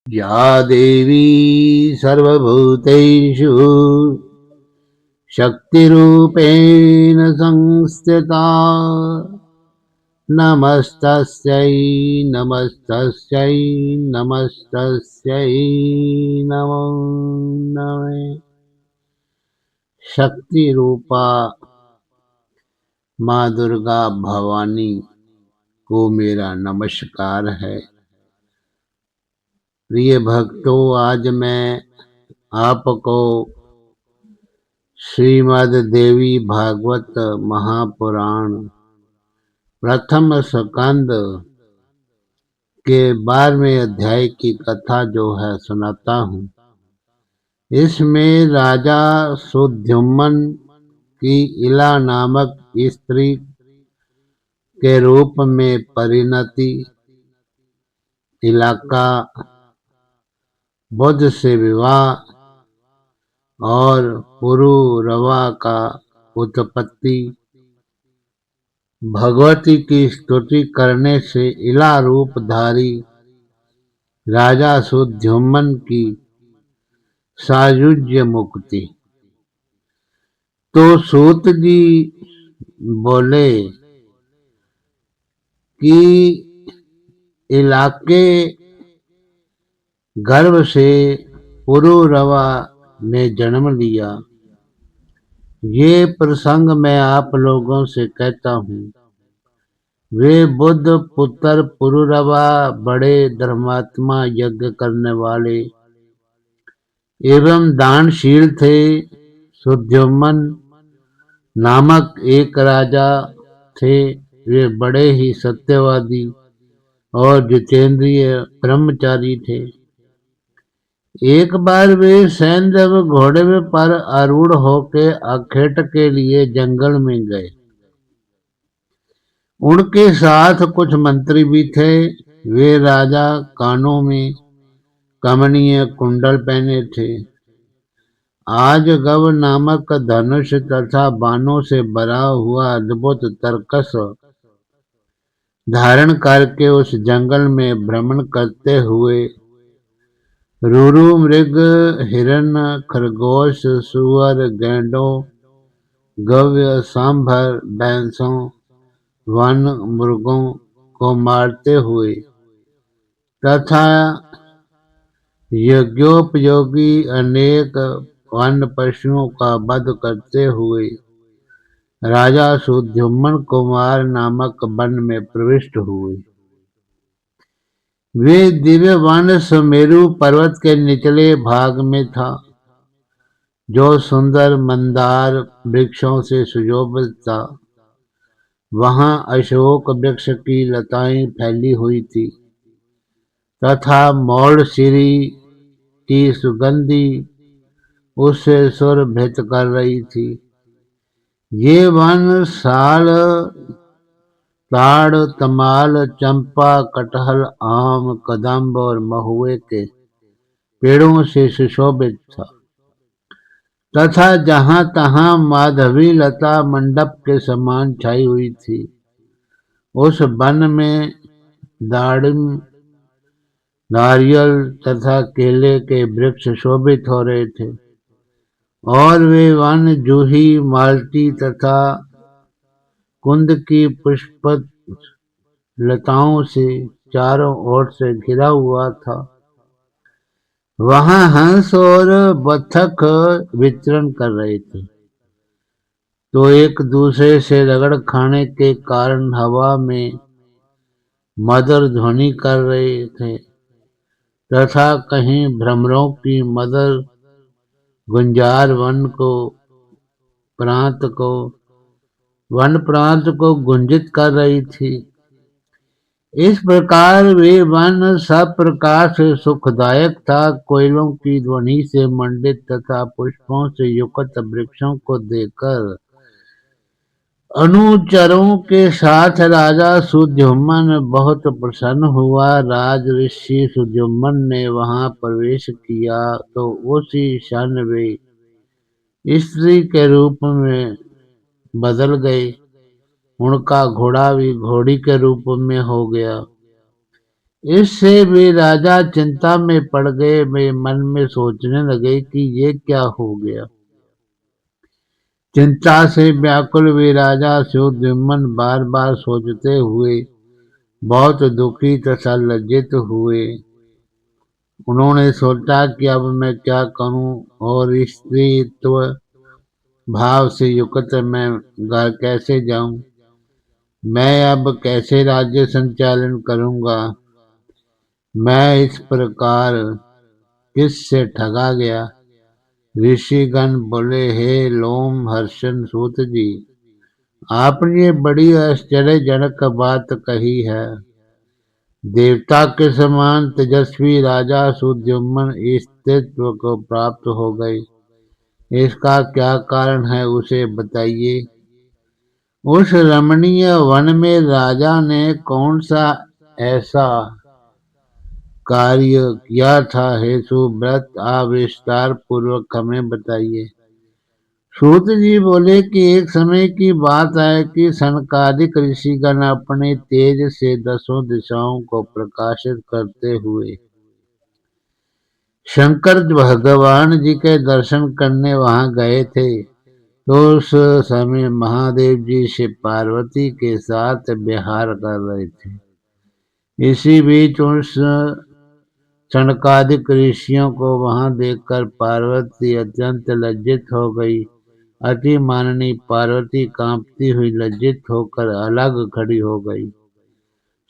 या देवी सर्वभूतेषु शक्तिरूपेण संस्थिता नमस्तस्यै नमस्तस्यै नमस्तस्यै नमो नमः। शक्ति रूपा माँ दुर्गा भवानी को मेरा नमस्कार है। प्रिय भक्तों, आज मैं आपको श्रीमद् देवी भागवत महापुराण प्रथम स्कंद के 12वें अध्याय की कथा जो है सुनाता हूँ। इसमें राजा सुद्युम्न की इला नामक स्त्री के रूप में परिणति, इलाका, बुद्ध से विवाह और पुरुरवा का उत्पत्ति, भगवती की स्तुति करने से इला रूपधारी राजा सुद्युम्न की सायुज्य मुक्ति। तो सूत जी बोले कि इलाके गर्भ से पुरुरवा ने जन्म लिया। ये प्रसंग मैं आप लोगों से कहता हूँ। वे बुद्ध पुत्र पुरुरवा बड़े धर्मात्मा, यज्ञ करने वाले एवं दानशील थे। सुद्युम्न नामक एक राजा थे। वे बड़े ही सत्यवादी और जितेंद्रिय ब्रह्मचारी थे। एक बार वे सैन्य व घोड़े पर आरूढ़ होकर आखेट के लिए जंगल में गए। उनके साथ कुछ मंत्री भी थे। वे राजा कानों में कमनीय कुंडल पहने थे। आज गव नामक धनुष तथा बाणों से भरा हुआ अद्भुत तरकस धारण करके उस जंगल में भ्रमण करते हुए रूरू मृग, हिरण, खरगोश, सुअर, गैंडों, गव्य, सांभर, भैंसों, वन मुर्गों को मारते हुए तथा यज्ञोपयोगी अनेक वन पशुओं का वध करते हुए राजा सुद्युम्न कुमार नामक वन में प्रविष्ट हुए। वे दिव्य वन सुमेरु पर्वत के निचले भाग में था, जो सुंदर मंदार वृक्षों से सुशोभित था। वहां अशोक वृक्ष की लताएं फैली हुई थी तथा मौड़सिरी की सुगंधी उससे सुरभित कर रही थी। ये वन साल, ताड़, तमाल, चंपा, कटहल, आम, कदम्ब और महुए के पेड़ों से सुशोभित था तथा जहां तहां माधवी लता मंडप के समान छाई हुई थी। उस वन में दाड़िम, नारियल तथा केले के वृक्ष शोभित हो रहे थे और वे वन जूही, मालती तथा कुंद की पुष्प लताओं से चारों ओर से घिरा हुआ था। वहां हंस और बत्तख विचरण कर रहे थे, तो एक दूसरे से रगड़ खाने के कारण हवा में मधुर ध्वनि कर रहे थे तथा कहीं भ्रमरों की मधुर गुंजार वन प्रांत को गुंजित कर रही थी। इस प्रकार वे वन सब प्रकार से सुखदायक था। कोयलों की ध्वनि से मंडित तथा पुष्पों से युक्त वृक्षों को देखकर अनुचरों के साथ राजा सुद्युम्न बहुत प्रसन्न हुआ। राज ऋषि सुद्युम्न ने वहां प्रवेश किया तो उसी क्षण वे स्त्री के रूप में बदल गए। उनका घोड़ा भी घोड़ी के रूप में हो गया। इससे वे राजा चिंता में पड़ गए। वे मन में सोचने लगे कि ये क्या हो गया। चिंता से व्याकुल वे राजा सुद्युम्न बार बार सोचते हुए बहुत दुखी तथा लज्जित हुए। उन्होंने सोचा कि अब मैं क्या करूं और स्त्रीत्व भाव से युक्त मैं घर कैसे जाऊं। मैं अब कैसे राज्य संचालन करूंगा। मैं इस प्रकार किससे ठगा गया। ऋषिगण बोले, हे लोम हर्षण सूत जी, आपने ये बड़ी आश्चर्यजनक बात कही है। देवता के समान तेजस्वी राजा सुद्युम्न स्त्रीत्व को प्राप्त हो गए। इसका क्या कारण है, उसे बताइए। उस रमणीय वन में राजा ने कौन सा ऐसा कार्य किया था, हे सुव्रत, आप विस्तार पूर्वक हमें बताइए। सूत जी बोले कि एक समय की बात है कि सनकादिक ऋषिगण अपने तेज से 10 दिशाओं को प्रकाशित करते हुए शंकर भगवान जी के दर्शन करने वहां गए थे। तो उस समय महादेव जी शिव पार्वती के साथ विहार कर रहे थे। इसी बीच उस सनकादिक ऋषियों को वहां देखकर पार्वती अत्यंत लज्जित हो गई। अति माननी पार्वती कांपती हुई लज्जित होकर अलग खड़ी हो गई।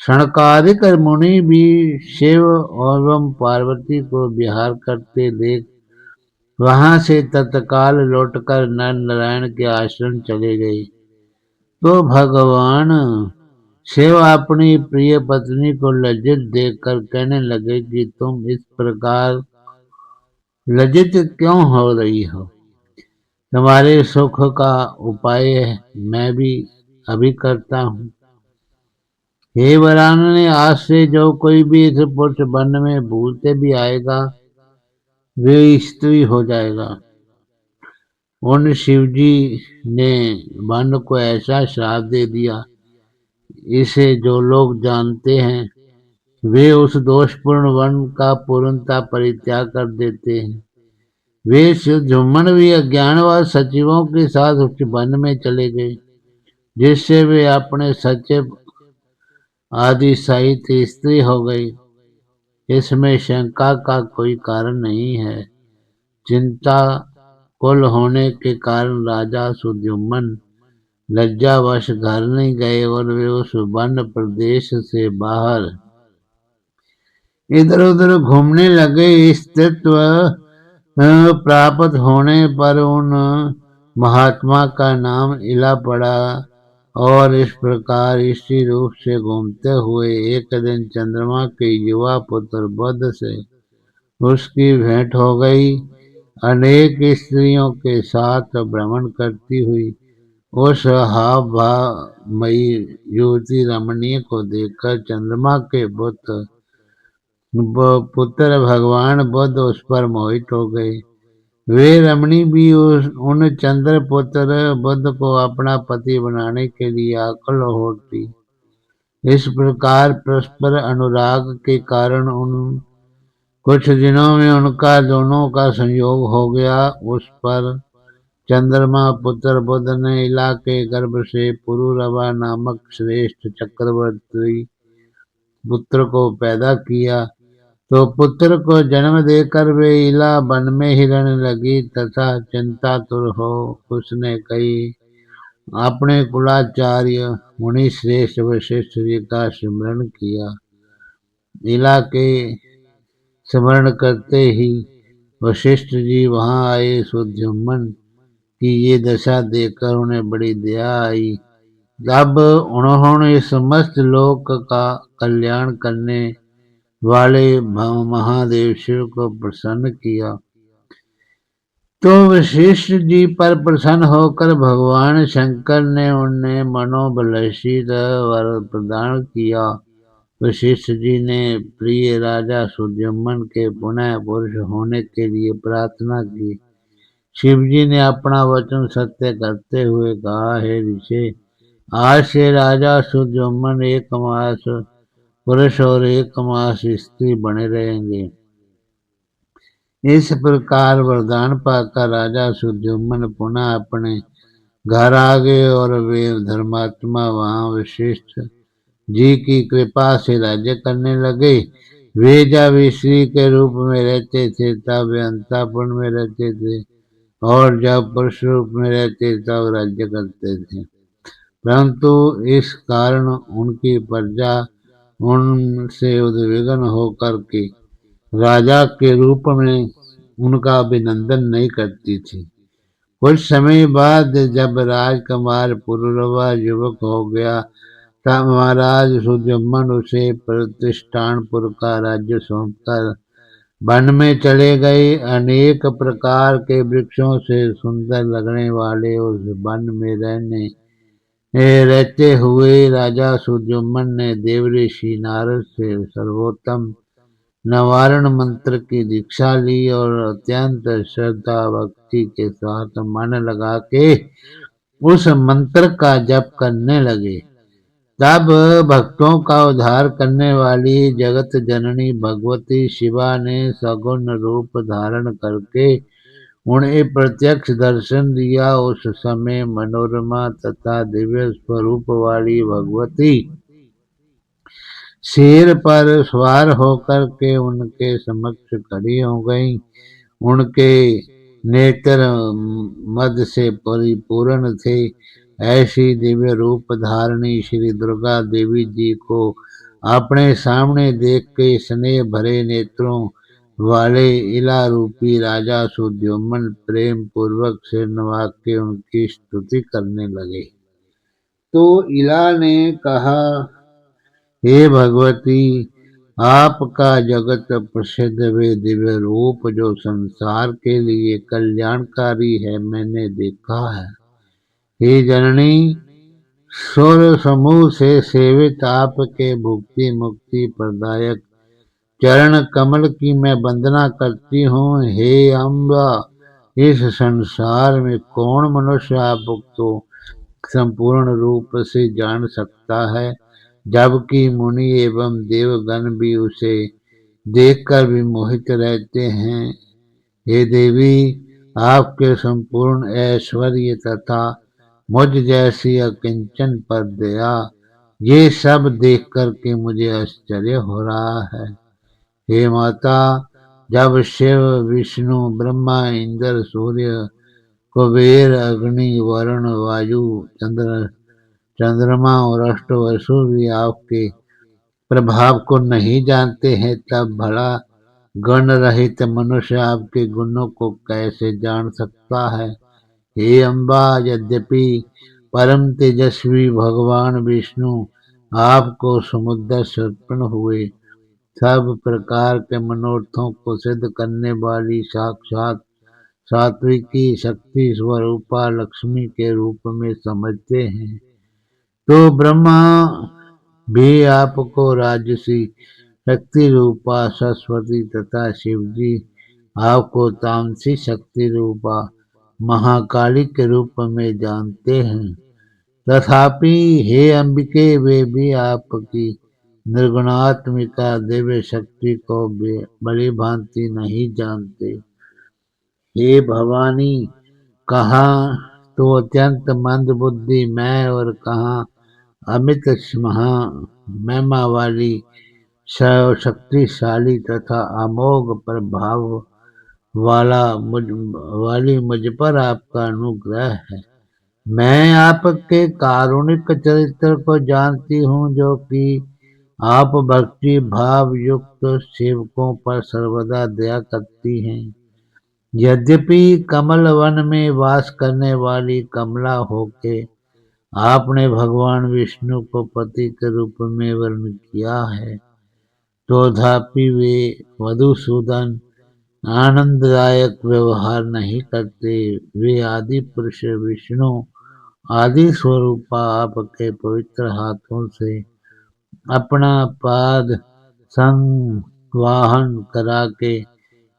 सनकादिक मुनि भी शिव एवं पार्वती को विहार करते देख वहां से तत्काल लौटकर नर नारायण के आश्रम चले गए। तो भगवान शिव अपनी प्रिय पत्नी को लज्जित देखकर कहने लगे कि तुम इस प्रकार लज्जित क्यों हो रही हो। तुम्हारे सुख का उपाय मैं भी अभी करता हूँ। हे वरानने, आज से जो कोई भी इस पुरुष वन में भूलते भी आएगा वे स्त्री हो जाएगा। उन शिवजी ने वन को ऐसा श्राप दे दिया, इसे जो लोग जानते हैं वे उस दोषपूर्ण वन का पूर्णतः परित्याग कर देते हैं। वे सुद्युम्न भी अज्ञानवाद सचिवों के साथ उस वन में चले गए, जिससे वे अपने सचिव आदि सहित स्त्री हो गई। इसमें शंका का कोई कारण नहीं है। चिंता कुल होने के कारण राजा सुद्युम्न लज्जावश घर नहीं गए और वे उस वन प्रदेश से बाहर इधर उधर घूमने लगे। स्त्रीत्व प्राप्त होने पर उन महात्मा का नाम इला पड़ा और इस प्रकार इसी रूप से घूमते हुए एक दिन चंद्रमा के युवा पुत्र बुध से उसकी भेंट हो गई। अनेक स्त्रियों के साथ भ्रमण करती हुई उस हाव भावमयी युवती रमणीय को देखकर चंद्रमा के पुत्र भगवान बुध उस पर मोहित हो गए। वे रमणी भी उन चंद्र पुत्र बुध को अपना पति बनाने के लिए आकुल हो उठी। इस प्रकार परस्पर अनुराग के कारण उन कुछ दिनों में उनका दोनों का संयोग हो गया। उस पर चंद्रमा पुत्र बुध ने इला के गर्भ से पुरुरवा नामक श्रेष्ठ चक्रवर्ती पुत्र को पैदा किया। तो पुत्र को जन्म देकर वे इला वन में ही रहने लगी तथा चिंतातुर हो उसने कई अपने कुलाचार्य मुनि श्रेष्ठ वशिष्ठ जी का स्मरण किया। इला के स्मरण करते ही वशिष्ठ जी वहां आए। सुद्युम्न की ये दशा देखकर उन्हें बड़ी दया आई। जब उन्होंने समस्त लोक का कल्याण करने वाले महादेव शिव को प्रसन्न किया तो वशिष्ठ जी पर प्रसन्न होकर भगवान शंकर ने उन्हें मनोबलशील वर प्रदान किया। वशिष्ठ जी ने प्रिय राजा सुद्युम्न के पुनः पुरुष होने के लिए प्रार्थना की। शिव जी ने अपना वचन सत्य करते हुए कहा, हे ऋषि, आज से राजा सुद्युम्न 1 मास पुरुष और 1 मास स्त्री बने रहेंगे। इस प्रकार वरदान पाकर राजा सुद्युम्न पुनः अपने घर आ गए और वे धर्मात्मा वहां वशिष्ठ जी की कृपा से राज्य करने लगे। वे जब स्त्री के रूप में रहते थे तब वे अंतःपुर में रहते थे, और जब पुरुष रूप में रहते तब राज्य करते थे। परंतु इस कारण उनकी प्रजा उनसे उद्विग्न होकर के राजा के रूप में उनका अभिनंदन नहीं करती थी। कुछ समय बाद जब राजकुमार पुरुरवा युवक हो गया तब महाराज सुद्युम्न उसे प्रतिष्ठानपुर का राज्य सौंपकर वन में चले गए। अनेक प्रकार के वृक्षों से सुंदर लगने वाले उस वन में रहते हुए राजा सुद्युम्न ने देवऋषि नारद से सर्वोत्तम नवारण मंत्र की दीक्षा ली और अत्यंत श्रद्धा भक्ति के साथ मन लगा के उस मंत्र का जप करने लगे। तब भक्तों का उद्धार करने वाली जगत जननी भगवती शिवा ने सगुण रूप धारण करके उन्हें प्रत्यक्ष दर्शन दिया। उस समय मनोरमा तथा दिव्य स्वरूप वाली भगवती शेर पर सवार होकर के उनके समक्ष खड़ी हो गई। उनके नेत्र मद से परिपूर्ण थे। ऐसी दिव्य रूप धारणी श्री दुर्गा देवी जी को अपने सामने देख के स्नेह भरे नेत्रों वाले इला रूपी राजा सुद्युम्न प्रेम पूर्वक सिर नवा के उनकी स्तुति करने लगे। तो इला ने कहा, हे भगवती, आपका जगत प्रसिद्ध वे दिव्य रूप जो संसार के लिए कल्याणकारी है मैंने देखा है। हे जननी, सुर समूह से सेवित आपके भुक्ति मुक्ति प्रदायक चरण कमल की मैं वंदना करती हूँ। हे अम्बा, इस संसार में कौन मनुष्य आपको संपूर्ण रूप से जान सकता है, जबकि मुनि एवं देवगण भी उसे देखकर विमोहित रहते हैं। हे देवी, आपके संपूर्ण ऐश्वर्य तथा मुझ जैसी अकिंचन पर दया, ये सब देख कर के मुझे आश्चर्य हो रहा है। हे माता, जब शिव विष्णु ब्रह्मा इंद्र सूर्य कुबेर अग्नि वरुण वायु चंद्रमा और अष्टवसु भी आपके प्रभाव को नहीं जानते हैं, तब भला गण रहित मनुष्य आपके गुणों को कैसे जान सकता है। हे अम्बा, यद्यपि परम तेजस्वी भगवान विष्णु आपको समुद्र से उत्पन्न हुए, सब प्रकार के मनोरथों को सिद्ध करने वाली साक्षात सात्विकी शक्ति स्वरूपा लक्ष्मी के रूप में समझते हैं, तो ब्रह्मा भी आपको राजसी शक्ति रूपा सरस्वती तथा शिवजी आपको तामसी शक्ति रूपा महाकाली के रूप में जानते हैं। तथापि हे अंबिके, वे भी आपकी निर्गुणात्मिका दिव्य शक्ति को भली भांति नहीं जानते। हे भवानी, कहाँ तो अत्यंत मंद बुद्धि मैं और कहाँ अमित महिमा वाली शक्तिशाली तथा अमोघ प्रभाव वाली मुझ पर आपका अनुग्रह है। मैं आपके कारुणिक चरित्र को जानती हूँ, जो कि आप भक्ति भाव युक्त सेवकों पर सर्वदा दया करती हैं। यद्यपि कमल वन में वास करने वाली कमला होके आपने भगवान विष्णु को पति के रूप में वर्ण किया है, तो तथापि वे मधुसूदन आनंददायक व्यवहार नहीं करते। वे आदि पुरुष विष्णु आदि स्वरूपा आपके पवित्र हाथों से अपना पाद संवाहन करा के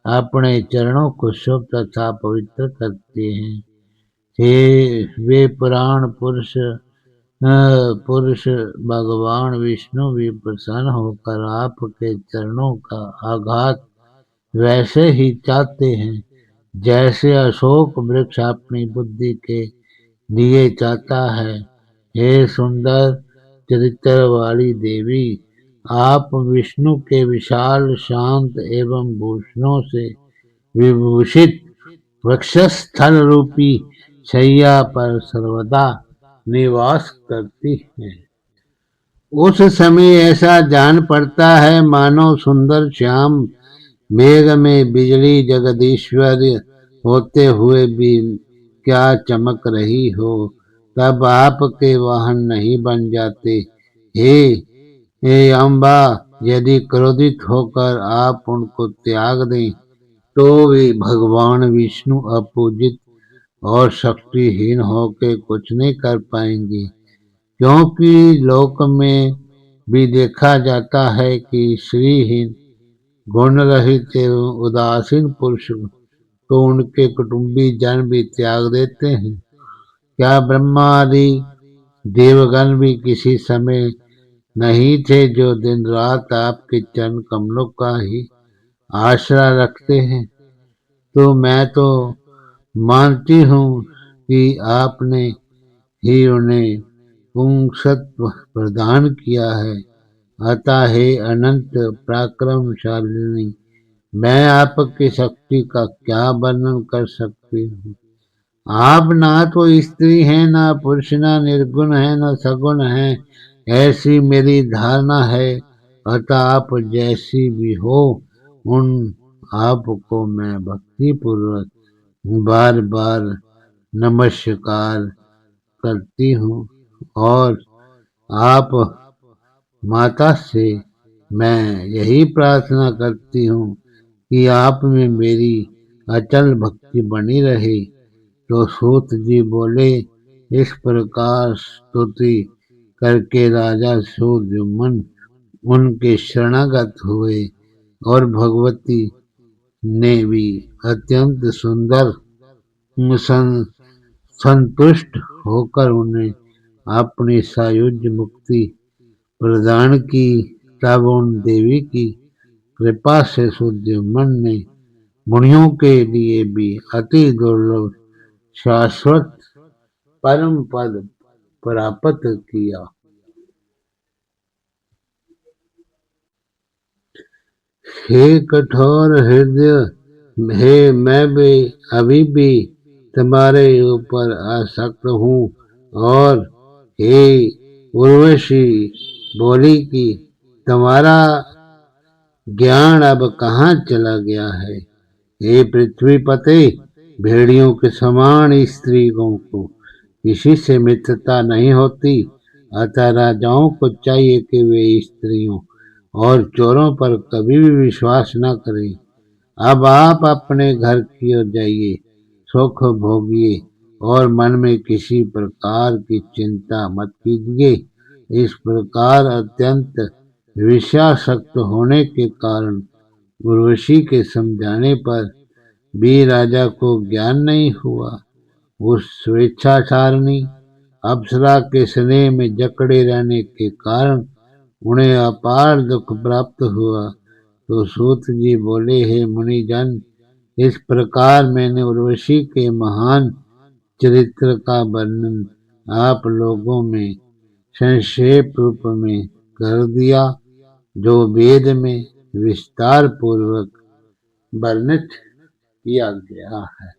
अपने चरणों को शुभ तथा पवित्र करते हैं। हे वे पुराण पुरुष पुरुष भगवान विष्णु भी प्रसन्न होकर आपके चरणों का आघात वैसे ही चाहते हैं जैसे अशोक वृक्ष अपनी बुद्धि के लिए चाहता है। हे सुंदर चरित्र वाली देवी, आप विष्णु के विशाल शांत एवं भूषणों से विभूषित वक्षस्थल रूपी शैया पर सर्वदा निवास करती हैं। उस समय ऐसा जान पड़ता है मानो सुंदर श्याम मेघ में बिजली जगदीश्वर होते हुए भी क्या चमक रही हो, तब आपके वाहन नहीं बन जाते। हे हे अम्बा, यदि क्रोधित होकर आप उनको त्याग दें तो वे भगवान विष्णु अपूजित और शक्तिहीन होकर कुछ नहीं कर पाएंगे, क्योंकि लोक में भी देखा जाता है कि श्रीहीन गुण रहित एवं उदासीन पुरुष तो उनके कुटुंबी जन भी त्याग देते हैं। क्या ब्रह्मा आदि देवगण भी किसी समय नहीं थे जो दिन रात आपके चरण कमलों का ही आश्रय रखते हैं? तो मैं तो मानती हूँ कि आपने ही उन्हें पुंसत्व प्रदान किया है। अतः हे अनंत पराक्रमशालिनी, मैं आपकी शक्ति का क्या वर्णन कर सकती हूँ। आप ना तो स्त्री हैं, ना पुरुष, ना निर्गुण है, न सगुण है, ऐसी मेरी धारणा है। अतः आप जैसी भी हो, उन आपको मैं भक्ति पूर्वक बार बार नमस्कार करती हूँ और आप माता से मैं यही प्रार्थना करती हूँ कि आप में मेरी अचल भक्ति बनी रहे। तो सूत जी बोले, इस प्रकार स्तुति करके राजा सूर्यमन उनके शरणागत हुए और भगवती ने भी अत्यंत सुंदर संतुष्ट होकर उन्हें अपनी सायुज्य मुक्ति प्रदान की। तब उन देवी की कृपा से सूर्यमन ने मुनियों के लिए भी अति दुर्लभ शाश्वत परम पद प्राप्त किया। हे कठोर हृदय, हे मैं भी अभी भी तुम्हारे ऊपर आसक्त हूँ। और हे उर्वशी बोली कि तुम्हारा ज्ञान अब कहाँ चला गया है। हे पृथ्वी पते, भेड़ियों के समान स्त्रियों को किसी से मित्रता नहीं होती। अतः राजाओं को चाहिए कि वे स्त्रियों और चोरों पर कभी भी विश्वास न करें। अब आप अपने घर की ओर जाइए, सुख भोगिए और मन में किसी प्रकार की चिंता मत कीजिए। इस प्रकार अत्यंत विषयासक्त होने के कारण उर्वशी के समझाने पर भी राजा को ज्ञान नहीं हुआ। उस स्वेच्छाचारिणी अप्सरा के स्नेह में जकड़े रहने के कारण उन्हें अपार दुख प्राप्त हुआ। तो सूत जी बोले, हे मुनिजन, इस प्रकार मैंने उर्वशी के महान चरित्र का वर्णन आप लोगों में संक्षेप रूप में कर दिया, जो वेद में विस्तार पूर्वक वर्णित किया गया है।